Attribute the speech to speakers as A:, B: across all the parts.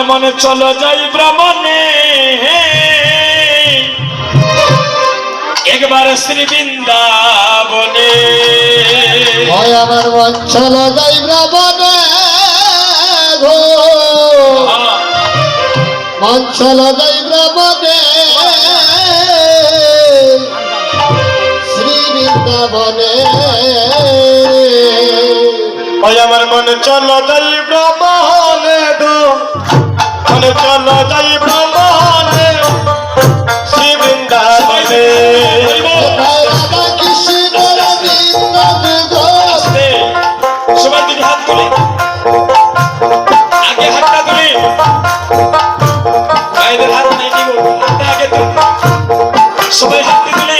A: মনে চলো যাই ভ্রমণে একবার শ্রী বৃন্দাবনে
B: আমার মন চলো যাই ভ্রমণে গো মন চলো যাই ভ্রমণে শ্রী বৃন্দাবনে
A: আমার মনে চলো যাই ভ্রমণে গো মনে চলো যাই ভ্রমণে শ্রী বৃন্দাবনে সবাই দিকে হাত তুলি আগে হাতটা তুলি গায়েদের হাত নেই কি করবো হাতটা আগে তুলি সবাই হাতটা তুলি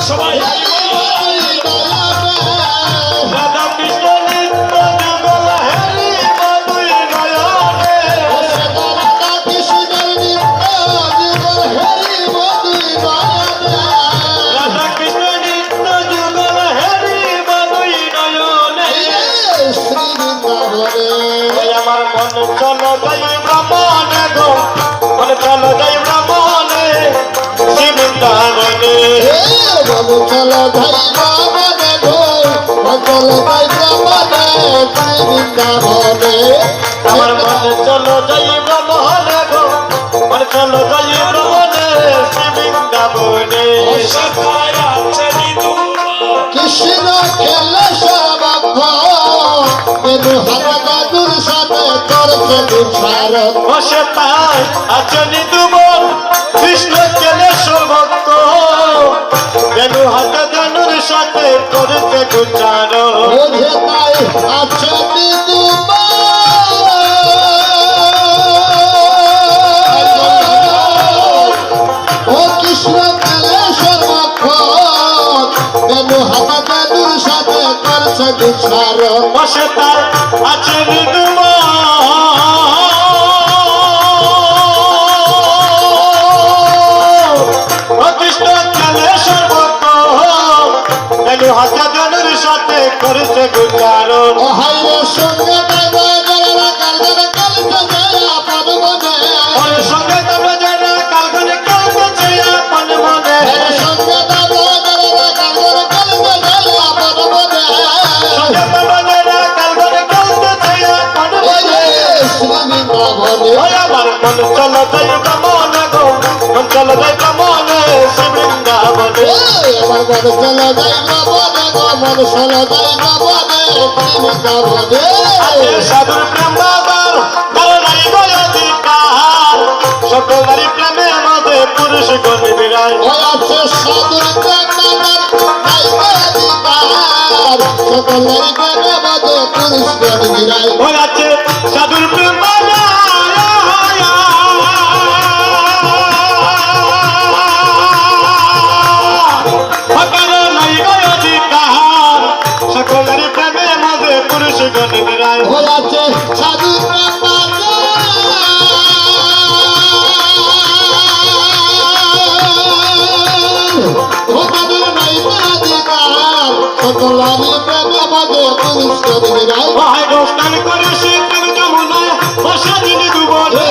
A: সবাই আমার মন চলো যাই ভ্রমণে গো মনে চলো যাই ভ্রমণে শ্রী বৃন্দাবনে
B: চলো যাই ভ্রমণে গো চলো যাই ভ্রমণে শ্রী বৃন্দাবনে
A: আমার মন চলো যাই ভ্রমণে গো মনে চলো যাই ভ্রমণে শ্রী বৃন্দাবনে
B: কৃষ্ণ খেলে সর্বক্ষণ সাথে করছে দুঃসার
A: বসে তাই আচনি তুমন কৃষ্ণ খেলে সর্বক্ষ বেনু হাতে ধনুর সাথে করেছে গুচার
B: বোঝে তাই আচনি ও কৃষ্ণ খেলে সর্বক্ষণ বেনু হাতে ধনুর সাথে করছে দুঃসার
A: বসে তাই আচনি তুমন কৃষ্ণ খেলে সর্বক্ষ বেনু হাতে ধনুর সাথে করেছে গুচার
B: ও হাইরে সঙ্গে দেবা যারা কালজনে কালজে যায় আপন মনে
A: সঙ্গে তোমরা যারা কালগনে কালছে আপন মনে
B: সঙ্গে দেবা যারা কালজনে কালজে যায় আপন মনে
A: সঙ্গে তোমরা যারা কালগনে কালছে আপন মনে
B: শ্রী বৃন্দাবনে
A: ওই আমার মন চলো যাই ভ্রমণে গো মন চলো যাই ভ্রমণে শ্রী বৃন্দাবনে
B: আমার মন চলো যাই ভ্রমণে গো মন চলো যাই ভ্রমণে শ্রী বৃন্দাবনে
A: সাধুর প্রেম বাবার নারী গয় অধিকার সকল নারী প্রেমের মধ্যে পুরুষ গণ বিরায়
B: ওই আছে সাধুর প্রেমানার নাইকে অধিকার সকলের প্রেমে মধ্যে পুরুষ গণ বিরায়
A: ওই আছে সাধুর প্রেম বাবার সকলের প্রেমের মধ্যে পুরুষ গণ বিরায়
B: ওই আছে সাধুর প্রেমানার ওদের নাইকে অধিকার সকলের প্রেমে মধ্যে পুরুষ গণ বিরায়
A: ভাই গোস্তান করে সে প্রেম যমুনায় বসা দিনে দুবনে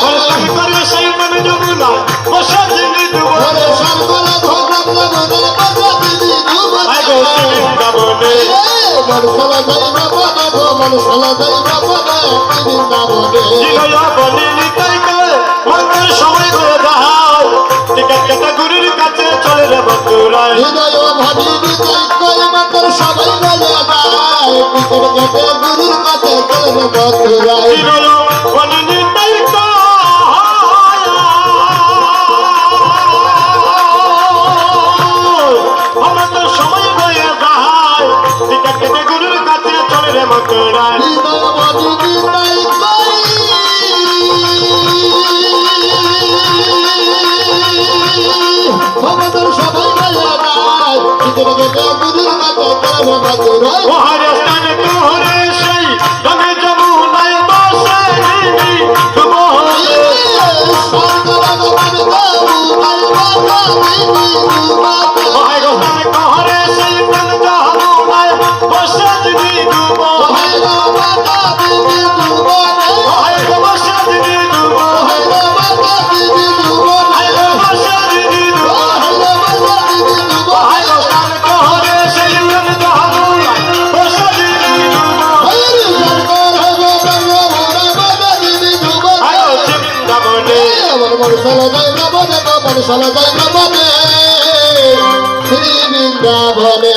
A: গোস্তান করে সেই প্রেম যমুনায় বসা দিনে দুবনে ভাই গোস্তান বৃন্দাবনে জিগয়া বনে নিতাই করে মন্দির সময় করে যাও টিকেট কেটে গুরুর কাছে চলে রে বন্ধুরাই
B: গুরুর কাছে চলে বন্ধুরাই
A: জিগয়া বনে নিতাই আমাদের সময় হয়ে যায় টিকেট কেটে গুরুর কাছে চলে রে বন্ধুরাই ওহারে স্থানে তোহরে সেই গঙ্গে যমুনায় বসে ডুবো
B: চলো যাই বনে গোপন চলো যাই বনে শ্রী বৃন্দাবনে